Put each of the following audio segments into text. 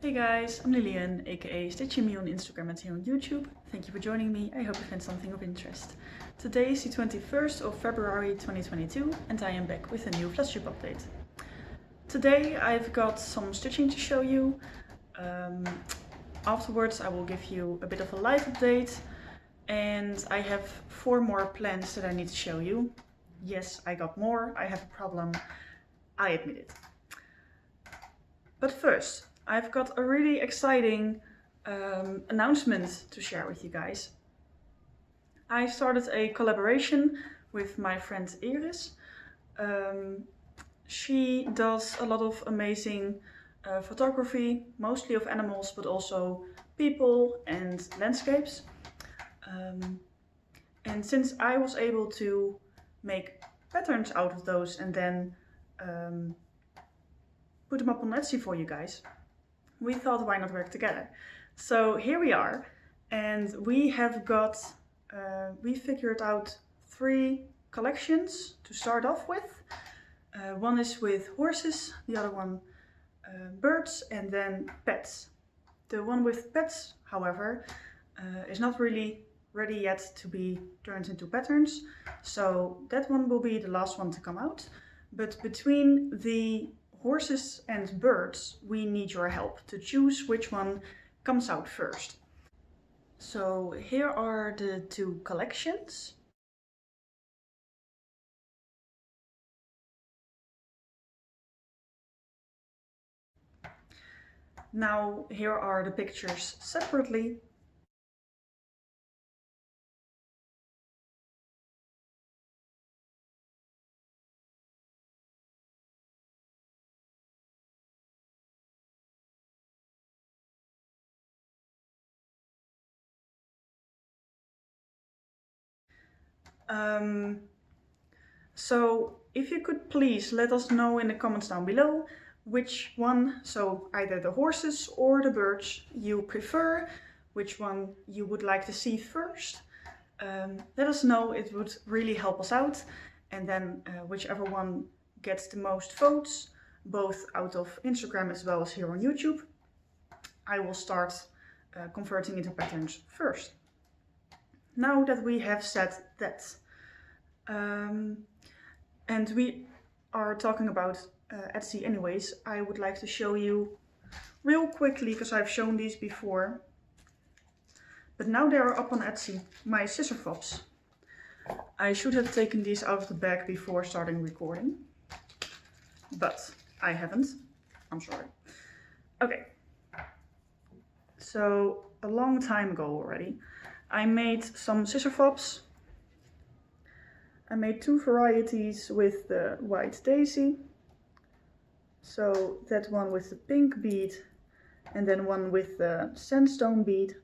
Hey guys, I'm Lillian, aka Stitching Me on Instagram and here on YouTube. Thank you for joining me, I hope you find something of interest. Today is the 21st of February 2022 and I am back with a new Flosstube update. Today I've got some stitching to show you. Afterwards I will give you a bit of a live update and I have 4 more plans that I need to show you. Yes, I got more, I have a problem, I admit it. But first, I've got a really exciting announcement to share with you guys. I started a collaboration with my friend Iris. She does a lot of amazing photography, mostly of animals, but also people and landscapes. And since I was able to make patterns out of those and then put them up on Etsy for you guys, we thought, why not work together? So here we are, and we have got, we figured out 3 collections to start off with. One is with horses, the other one birds, and then pets. The one with pets, however, is not really ready yet to be turned into patterns, so that one will be the last one to come out. But between the horses and birds, we need your help to choose which one comes out first. So here are the 2 collections. Now here are the pictures separately. So if you could please let us know in the comments down below which one, so either the horses or the birds, you prefer, which one you would like to see first. Let us know, it would really help us out. And then whichever one gets the most votes, both out of Instagram as well as here on YouTube, I will start converting into patterns first. Now that we have said that, and we are talking about Etsy anyways, I would like to show you real quickly, because I've shown these before, but now they are up on Etsy, my scissor fobs. I should have taken these out of the bag before starting recording, but I haven't, I'm sorry. Okay, so a long time ago already, I made some scissor fobs. I made 2 varieties with the white daisy. So that one with the pink bead and then one with the sandstone bead.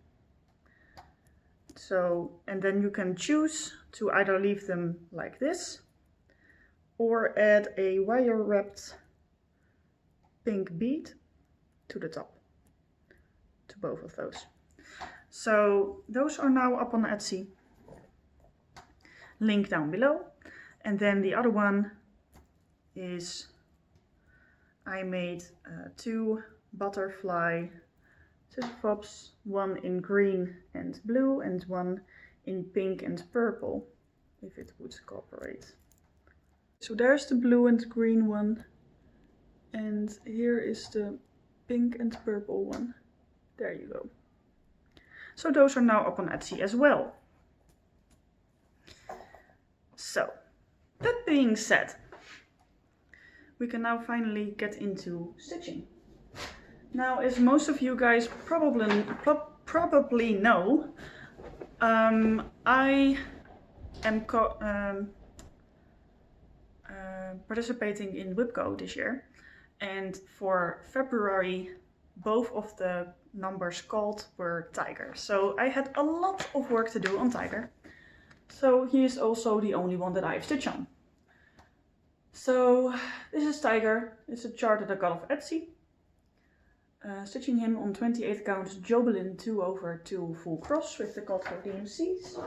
So, and then you can choose to either leave them like this or add a wire wrapped pink bead to the top, to both of those. So those are now up on Etsy, link down below. And then the other one is, I made 2 butterfly scissor fobs, one in green and blue and one in pink and purple, if it would cooperate. So there's the blue and green one, and here is the pink and purple one. There you go. So those are now up on Etsy as well. So, that being said, we can now finally get into stitching. Now, as most of you guys probably know, I am participating in WIPCO this year, and for February both of the numbers called were Tiger. So I had a lot of work to do on Tiger. So he is also the only one that I have stitched on. So this is Tiger. It's a chart that I got off Etsy. Stitching him on 28 count Jobelin 2/2 full cross with the Cutco DMCs.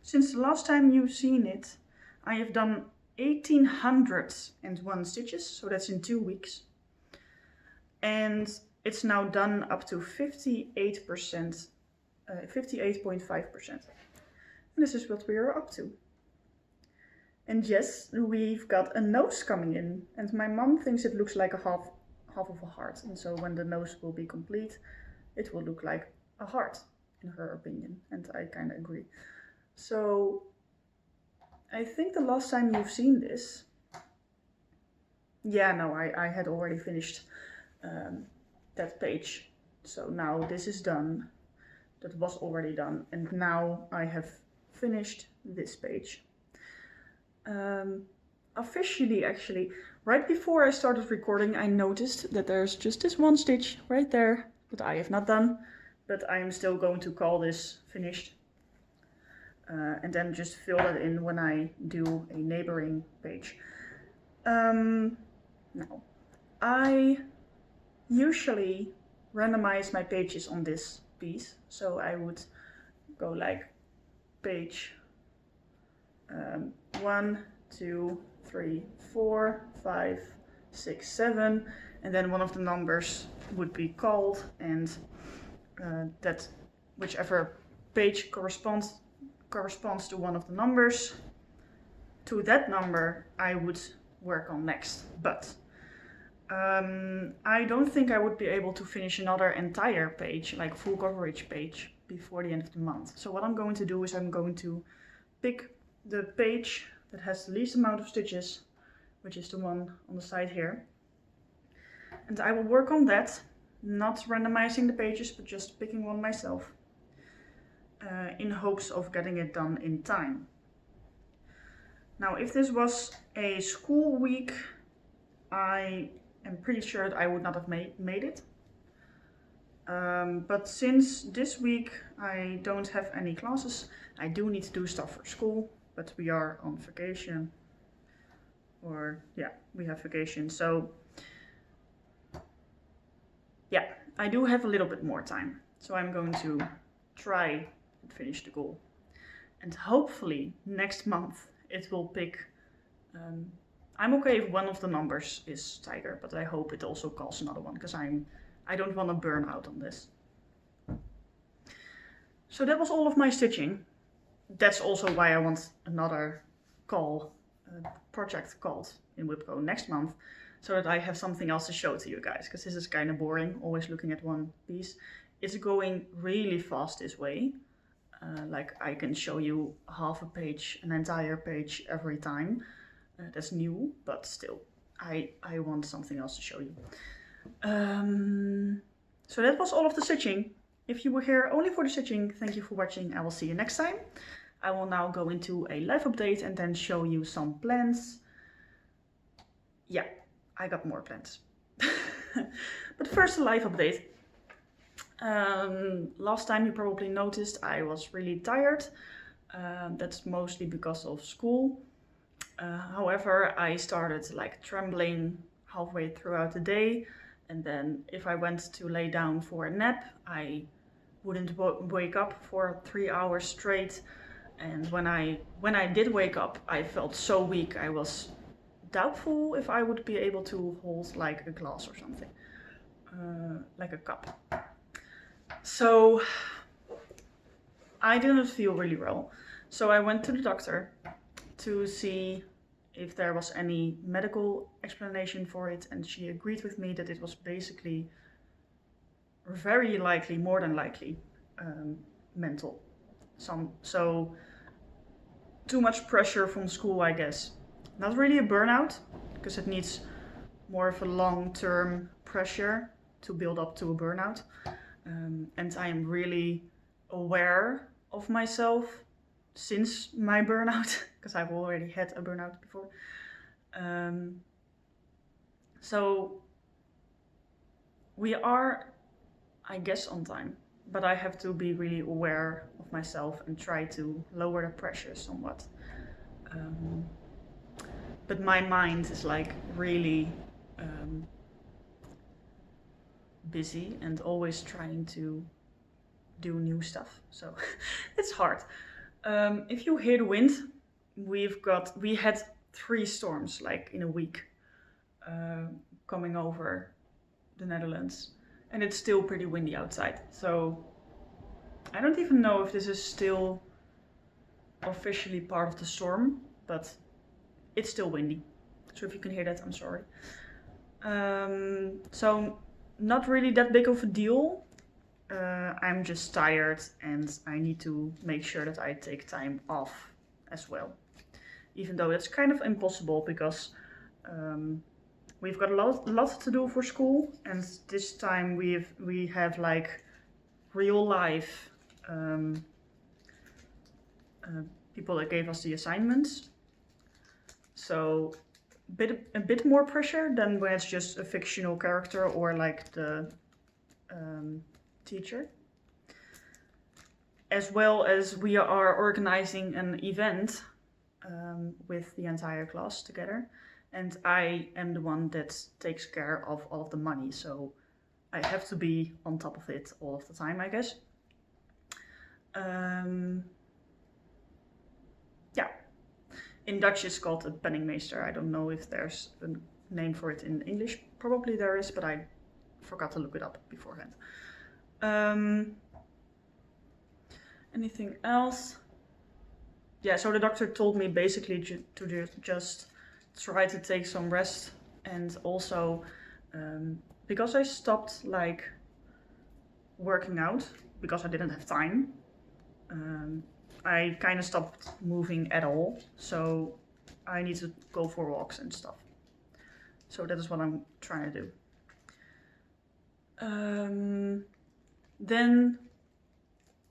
Since the last time you've seen it, I have done 1801 stitches, so that's in 2 weeks. And it's now done up to 58%, 58.5%. And this is what we are up to. And yes, we've got a nose coming in, and my mom thinks it looks like a half of a heart. And so when the nose will be complete, it will look like a heart, in her opinion, and I kind of agree. So I think the last time you've seen this, yeah, no, I had already finished that page. So now this is done. That was already done, and now I have finished this page. Officially, actually, right before I started recording, I noticed that there's just this one stitch right there that I have not done, but I am still going to call this finished. And then just fill that in when I do a neighboring page. Now, I usually randomize my pages on this piece, so I would go like page 1, 2, 3, 4, 5, 6, 7, and then one of the numbers would be called, and that whichever page corresponds to one of the numbers, to that number I would work on next. But I don't think I would be able to finish another entire page, like full coverage page, before the end of the month. So what I'm going to do is I'm going to pick the page that has the least amount of stitches, which is the one on the side here. And I will work on that, not randomizing the pages, but just picking one myself, in hopes of getting it done in time. Now, if this was a school week, I am pretty sure that I would not have made it. But since this week I don't have any classes, I do need to do stuff for school, but we are on vacation. Or, yeah, we have vacation. So, yeah, I do have a little bit more time. So I'm going to try and finish the goal. And hopefully next month it will pick. I'm okay if one of the numbers is tiger, but I hope it also calls another one, because I don't want to burn out on this. So that was all of my stitching. That's also why I want another project called in WIPCO next month, so that I have something else to show to you guys, because this is kind of boring, always looking at one piece. It's going really fast this way. Like I can show you half a page, an entire page every time. That's new, but still, I want something else to show you. So that was all of the stitching. If you were here only for the stitching, thank you for watching. I will see you next time. I will now go into a life update and then show you some plans. Yeah, I got more plans. But first, a life update. Last time you probably noticed I was really tired. That's mostly because of school. However, I started like trembling halfway throughout the day, and then if I went to lay down for a nap, I wouldn't wake up for 3 hours straight. And when I did wake up, I felt so weak. I was doubtful if I would be able to hold like a glass or something, like a cup. So I didn't feel really well. So I went to the doctor to see if there was any medical explanation for it, and she agreed with me that it was basically very likely, more than likely, mental. So too much pressure from school, I guess. Not really a burnout, because it needs more of a long-term pressure to build up to a burnout. And I am really aware of myself since my burnout, because I've already had a burnout before. So we are, I guess, on time, but I have to be really aware of myself and try to lower the pressure somewhat. But my mind is like really busy and always trying to do new stuff, so it's hard. If you hear the wind, we had 3 storms like in a week coming over the Netherlands, and it's still pretty windy outside. So I don't even know if this is still officially part of the storm, but it's still windy. So if you can hear that, I'm sorry. So not really that big of a deal. I'm just tired and I need to make sure that I take time off as well. Even though it's kind of impossible because we've got a lot to do for school, and this time we have like real life people that gave us the assignments. So a bit more pressure than when it's just a fictional character or like the teacher. As well as we are organizing an event with the entire class together, and I am the one that takes care of all of the money, so I have to be on top of it all of the time, I guess. Yeah, in Dutch it's called a penningmeester. I don't know if there's a name for it in English. Probably there is, but I forgot to look it up beforehand. Anything else? Yeah, so the doctor told me basically to just try to take some rest, and also because I stopped like working out because I didn't have time, I kind of stopped moving at all, so I need to go for walks and stuff. So that is what I'm trying to do. Then,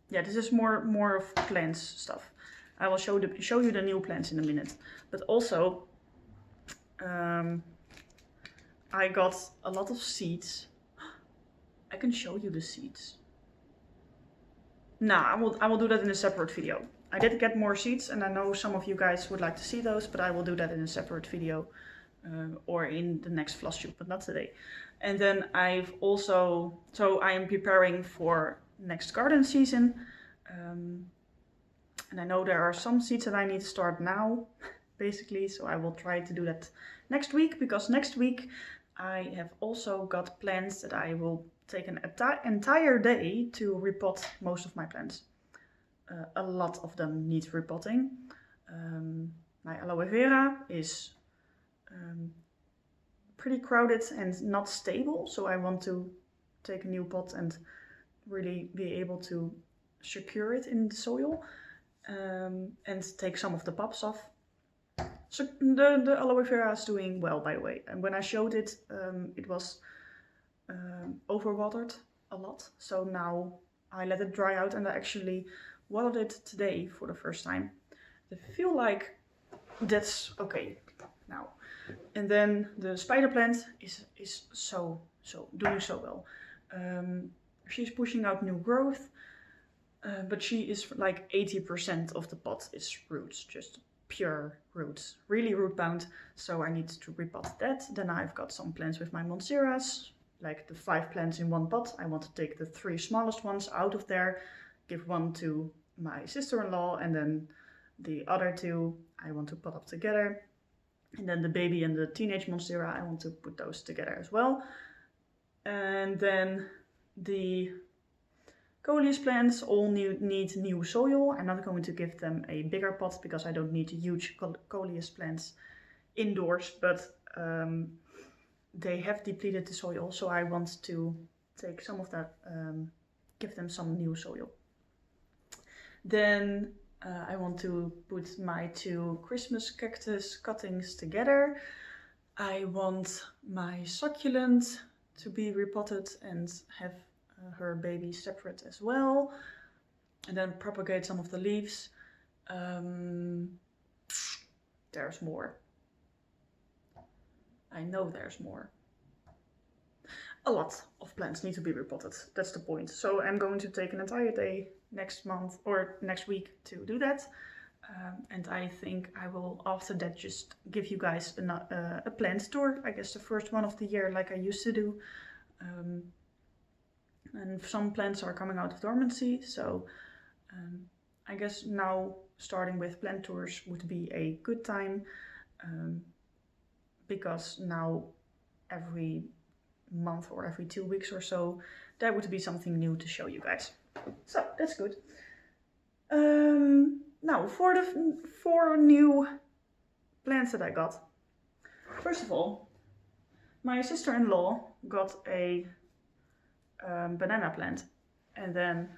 yeah, this is more of plants stuff. I will show you the new plants in a minute. But also, I got a lot of seeds. I can show you the seeds. Nah, I will do that in a separate video. I did get more seeds, and I know some of you guys would like to see those, but I will do that in a separate video or in the next Flosstube, but not today. And then I've also, so I am preparing for next garden season. And I know there are some seeds that I need to start now, basically, so I will try to do that next week, because next week I have also got plants that I will take an entire day to repot most of my plants. A lot of them need repotting. My aloe vera is pretty crowded and not stable, so I want to take a new pot and really be able to secure it in the soil. And take some of the pops off. So the aloe vera is doing well, by the way. And when I showed it, it was overwatered a lot. So now I let it dry out, and I actually watered it today for the first time. I feel like that's okay now. And then the spider plant is doing so well. She's pushing out new growth. But she is like 80% of the pot is roots, just pure roots, really root bound. So I need to repot that. Then I've got some plants with my monsteras, like the 5 plants in one pot. I want to take the 3 smallest ones out of there, give one to my sister-in-law, and then the other 2 I want to pot up together. And then the baby and the teenage monstera, I want to put those together as well. And then the coleus plants all need new soil. I'm not going to give them a bigger pot because I don't need huge coleus plants indoors, but they have depleted the soil, so I want to take some of that, give them some new soil. Then I want to put my 2 Christmas cactus cuttings together. I want my succulent to be repotted and have her baby separate as well, and then propagate some of the leaves. There's more. I know there's more. A lot of plants need to be repotted, that's the point. So I'm going to take an entire day next month or next week to do that. And I think I will after that just give you guys a plant tour, I guess the first one of the year like I used to do. And some plants are coming out of dormancy, so I guess now starting with plant tours would be a good time, because now every month or every 2 weeks or so, that would be something new to show you guys. So that's good. Now for the 4 new plants that I got. First of all, my sister-in-law got a banana plant, and then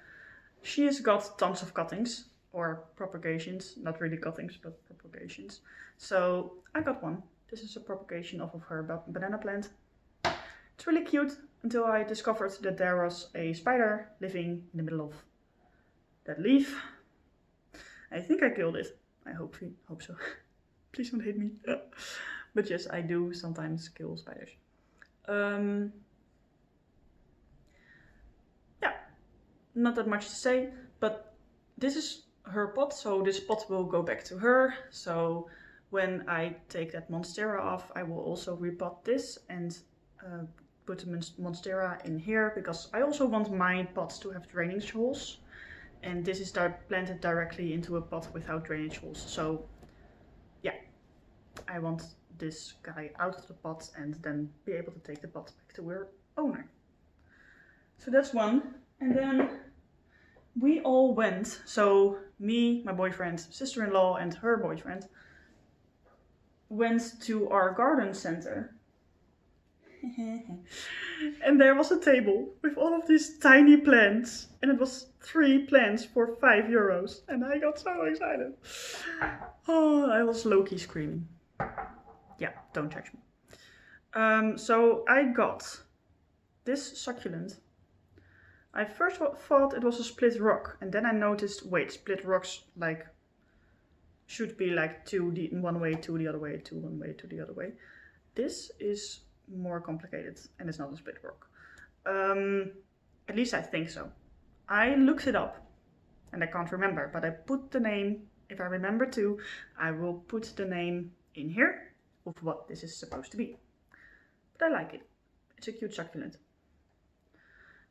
she has got tons of cuttings or propagations, not really cuttings but propagations. So I got one. This is a propagation off of her banana plant. It's really cute until I discovered that there was a spider living in the middle of that leaf. I think I killed it. I hope so. Please don't hate me. But yes, I do sometimes kill spiders. Yeah, not that much to say, but this is her pot, so this pot will go back to her. So when I take that monstera off, I will also repot this and put the monstera in here, because I also want my pots to have drainage holes. And this is planted directly into a pot without drainage holes. So yeah, I want this guy out of the pot and then be able to take the pot back to her owner. So that's one. And then we all went, so me, my boyfriend, sister-in-law and her boyfriend went to our garden center. And there was a table with all of these tiny plants, and it was 3 plants for €5, and I got so excited. Oh, I was low-key screaming. Yeah, don't judge me. So I got this succulent. I first thought it was a split rock, and then I noticed, wait, split rocks like should be like 2 one way, 2 the other way, 2 one way, 2 the other way. This is more complicated, and it's not a split rock. At least I think so. I looked it up, and I can't remember, but I put the name, if I remember to, I will put the name in here of what this is supposed to be. But I like it. It's a cute succulent.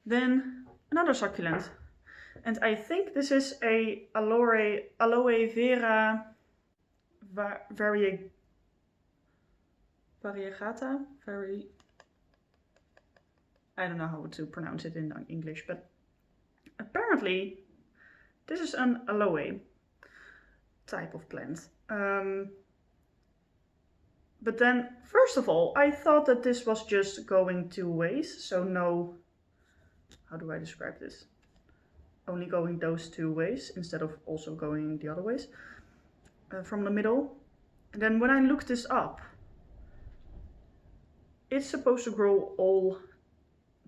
Then another succulent, and I think this is a Aloe vera variegata. I don't know how to pronounce it in English, but apparently this is an aloe type of plant. But then, first of all, I thought that this was just going 2 ways, so no, how do I describe this? Only going those 2 ways instead of also going the other ways from the middle. And then when I looked this up, it's supposed to grow all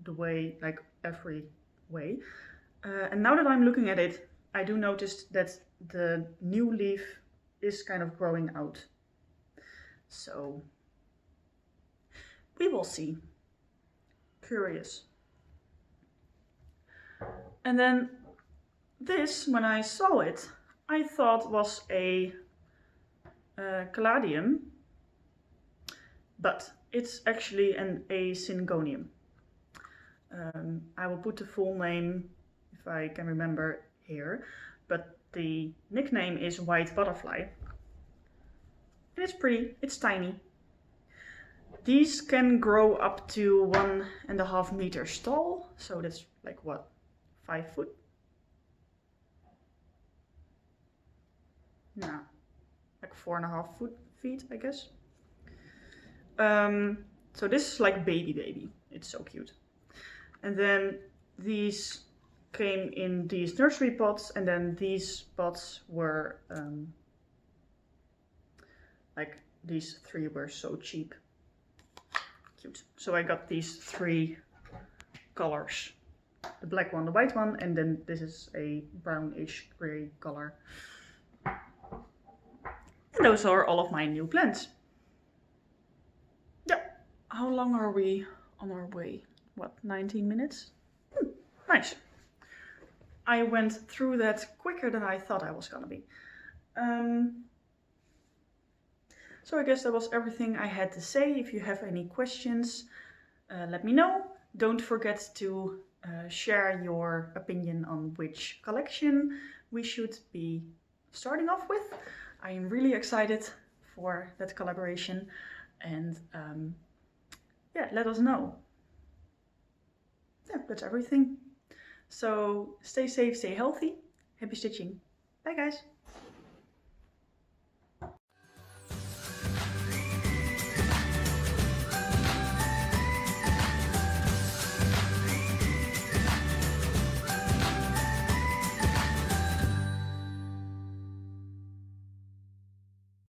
the way, like every way. And now that I'm looking at it, I do notice that the new leaf is kind of growing out. So we will see. Curious. And then this, when I saw it, I thought was a caladium, but it's actually an syngonium. I will put the full name, if I can remember, here, but the nickname is white butterfly. And it's pretty, it's tiny. These can grow up to 1.5 meters tall, so that's like what, 5 foot? No, like 4.5 feet, I guess. So this is like baby. It's so cute. And then these came in these nursery pots, and then these pots were like these 3 were so cheap. Cute. So I got these 3 colors. The black one, the white one, and then this is a brownish gray color. And those are all of my new plants. Yeah. How long are we on our way? What, 19 minutes? Nice. I went through that quicker than I thought I was gonna be. So I guess that was everything I had to say. If you have any questions, let me know. Don't forget to share your opinion on which collection we should be starting off with. I am really excited for that collaboration, and yeah, let us know. yeah, that's everything. So stay safe, stay healthy. Happy stitching. Bye guys.